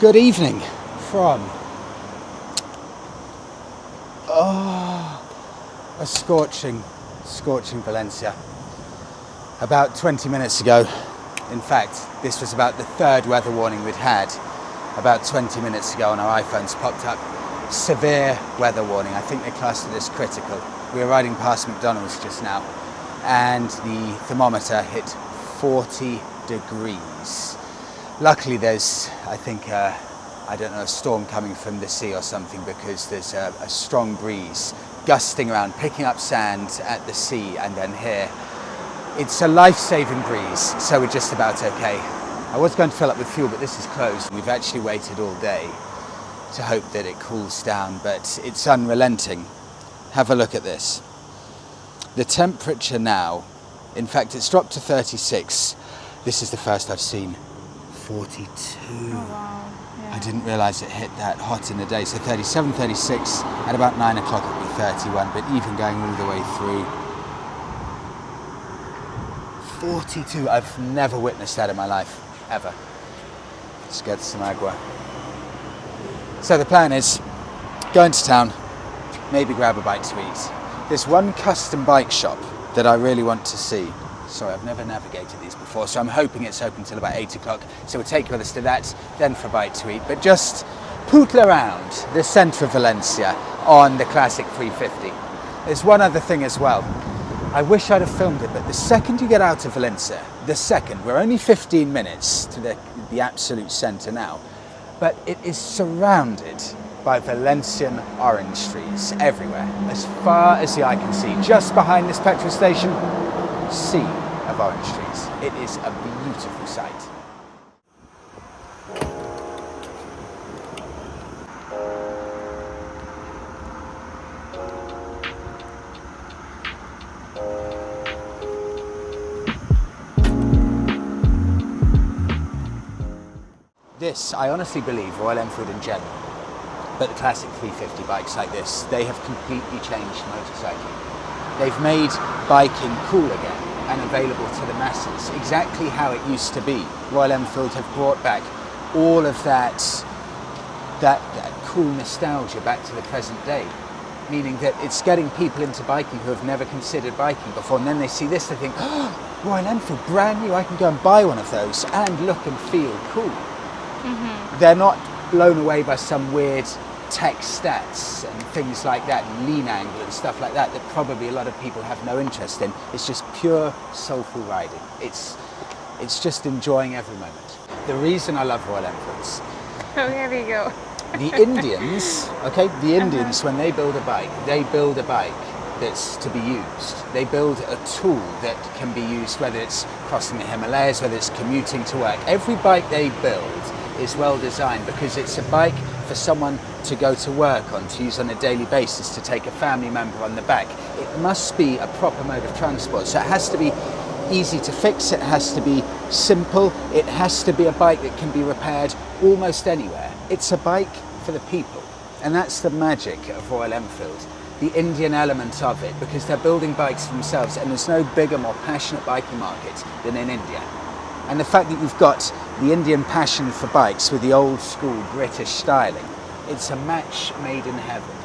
Good evening from a scorching Valencia. About 20 minutes ago, in fact, this was about the third weather warning we'd had. About 20 minutes ago on our iPhones popped up severe weather warning. I think they classed it as critical. We were riding past McDonald's just now and the thermometer hit 40 degrees. Luckily there's, I think, I don't know, a storm coming from the sea or something, because there's a strong breeze gusting around, picking up sand at the sea and then here. It's a life-saving breeze, so we're just about okay. I was going to fill up with fuel, but this is closed. We've actually waited all day to hope that it cools down, but it's unrelenting. Have a look at this. The temperature now, in fact, it's dropped to 36. This is the first I've seen. 42. Oh, wow. Yeah. I didn't realise it hit that hot in the day. So 37, 36, at about 9 o'clock it'll be 31, but even going all the way through. 42, I've never witnessed that in my life, ever. Let's get some agua. So the plan is, go into town, maybe grab a bite to eat. There's one custom bike shop that I really want to see. Sorry, I've never navigated these before, so I'm hoping it's open till about 8 o'clock. So we'll take you with us to that, then for a bite to eat. But just pootle around the centre of Valencia on the Classic 350. There's one other thing as well. I wish I'd have filmed it, but the second you get out of Valencia, we're only 15 minutes to the absolute centre now, but it is surrounded by Valencian orange trees everywhere, as far as the eye can see. Just behind this petrol station, sea of orange trees. It is a beautiful sight. This, I honestly believe, Royal Enfield in general, but the Classic 350 bikes like this, they have completely changed motorcycling. They've made biking cool again and available to the masses, exactly how it used to be. Royal Enfield have brought back all of that cool nostalgia back to the present day, meaning that it's getting people into biking who have never considered biking before, and then they see this, they think, oh, Royal Enfield, brand new, I can go and buy one of those and look and feel cool. Mm-hmm. They're not blown away by some weird tech stats and things like that, and lean angle and stuff like that probably a lot of people have no interest in. It's just pure soulful riding. It's just enjoying every moment. The reason I love Royal Enfields. Oh, here we go. The Indians, when they build a bike that's to be used. They build a tool that can be used, whether it's crossing the Himalayas, whether it's commuting to work. Every bike they build is well designed because it's a bike for someone to go to work on, to use on a daily basis, to take a family member on the back. It must be a proper mode of transport, so it has to be easy to fix, it has to be simple, it has to be a bike that can be repaired almost anywhere. It's a bike for the people, and that's the magic of Royal Enfield, the Indian element of it, because they're building bikes for themselves, and there's no bigger, more passionate biking market than in India. And the fact that you've got the Indian passion for bikes with the old school British styling, it's a match made in heaven.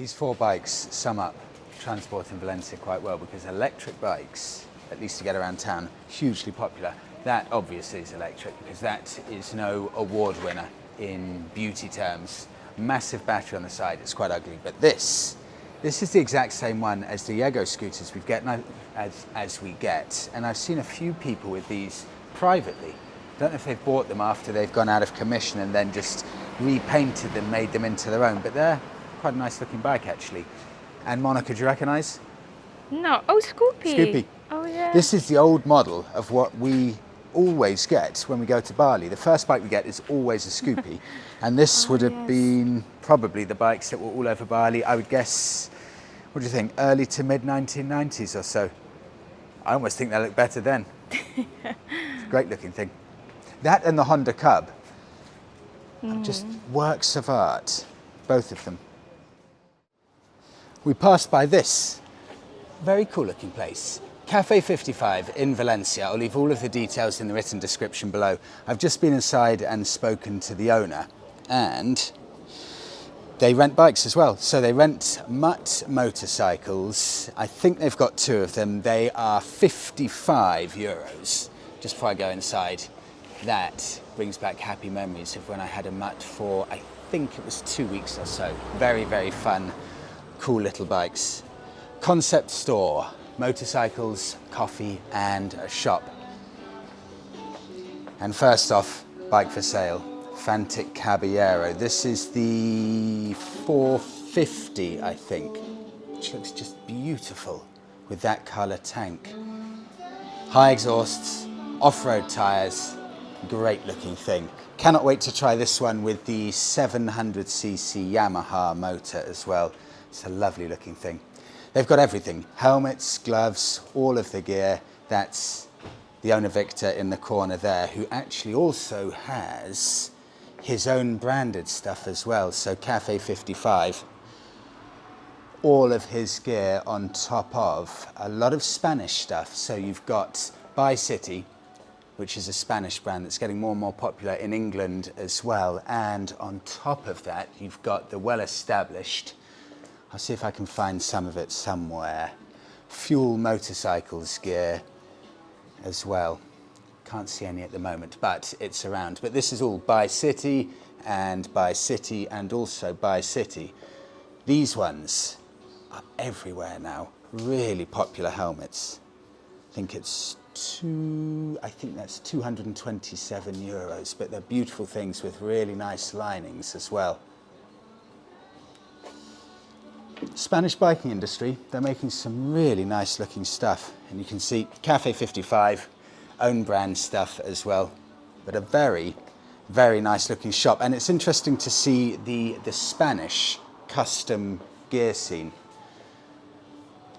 These 4 bikes sum up transport in Valencia quite well, because electric bikes, at least to get around town, hugely popular. That obviously is electric, because that is no award winner in beauty terms. Massive battery on the side, it's quite ugly, but this is the exact same one as the Yego scooters we get as we get, and I've seen a few people with these privately. Don't know if they've bought them after they've gone out of commission and then just repainted them, made them into their own, but they're quite a nice looking bike actually. And Monika, do you recognise? No. Oh, Scoopy. Scoopy. Oh, yeah. This is the old model of what we always get when we go to Bali. The first bike we get is always a Scoopy, and this would have been probably the bikes that were all over Bali. I would guess, what do you think, early to mid 1990s or so. I almost think they look better then. It's a great looking thing. That and the Honda Cub, just works of art, both of them. We passed by this very cool looking place, Cafe 55 in Valencia. I'll leave all of the details in the written description below. I've just been inside and spoken to the owner, and they rent bikes as well. So they rent Mutt motorcycles. I think they've got 2 of them. They are 55 euros. Just before I go inside, that brings back happy memories of when I had a Mutt for, I think it was 2 weeks or so. Very, very fun, cool little bikes. Concept store, motorcycles, coffee, and a shop. And first off, bike for sale, Fantic Caballero. This is the 450, I think, which looks just beautiful with that colour tank. High exhausts, off-road tyres, great looking thing. Cannot wait to try this one with the 700cc Yamaha motor as well. It's a lovely looking thing. They've got everything, helmets, gloves, all of the gear. That's the owner Victor in the corner there, who actually also has his own branded stuff as well. So Cafe 55, all of his gear on top of a lot of Spanish stuff. So you've got By City, which is a Spanish brand that's getting more and more popular in England as well. And on top of that, you've got the well-established, I'll see if I can find some of it somewhere, Fuel Motorcycles gear as well. Can't see any at the moment, but it's around. But this is all By City and also By City. These ones are everywhere now. Really popular helmets. I think that's 227 euros, but they're beautiful things with really nice linings as well. Spanish biking industry, they're making some really nice looking stuff, and you can see Cafe 55, own brand stuff as well, but a very, very nice looking shop. And it's interesting to see the Spanish custom gear scene.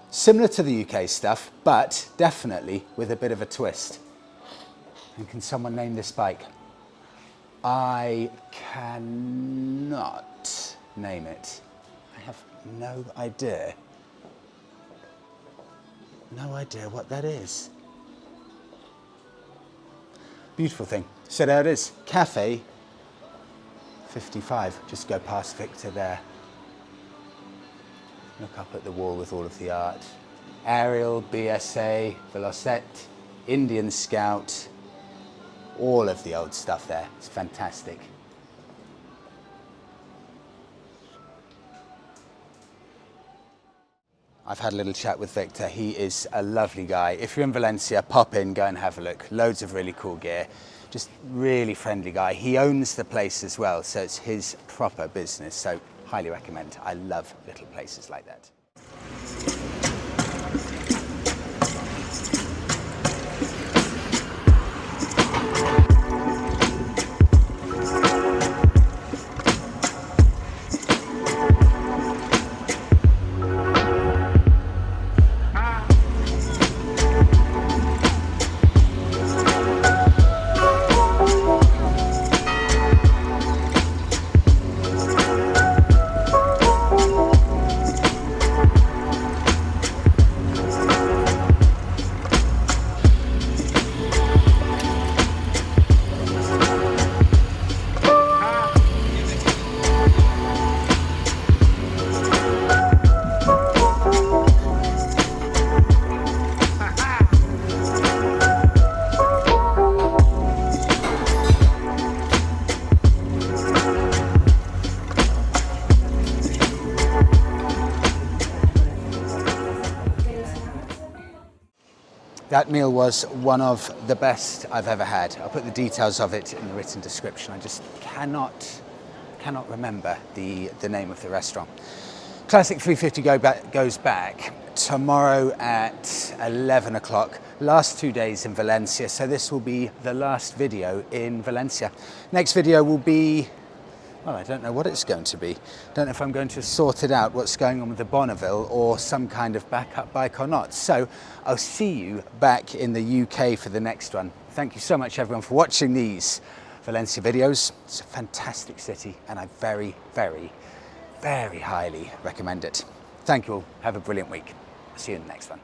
Similar to the UK stuff, but definitely with a bit of a twist. And can someone name this bike? I cannot name it. I have no idea. No idea what that is. Beautiful thing. So there it is, Cafe 55. Just go past Victor there. Look up at the wall with all of the art. Ariel, BSA, Velocette, Indian Scout, all of the old stuff there. It's fantastic. I've had a little chat with Victor. He is a lovely guy. If you're in Valencia, pop in, go and have a look. Loads of really cool gear. Just really friendly guy. He owns the place as well, so it's his proper business. So highly recommend. I love little places like that. That meal was one of the best I've ever had. I'll put the details of it in the written description. I just cannot remember the name of the restaurant. Classic 350 goes back tomorrow at 11 o'clock. Last 2 days in Valencia, so this will be the last video in Valencia. Next video will be, well, I don't know what it's going to be. Don't know if I'm going to sort it out what's going on with the Bonneville or some kind of backup bike or not. So I'll see you back in the UK for the next one. Thank you so much everyone for watching these Valencia videos. It's a fantastic city and I very, very, very highly recommend it. Thank you all. Have a brilliant week. See you in the next one.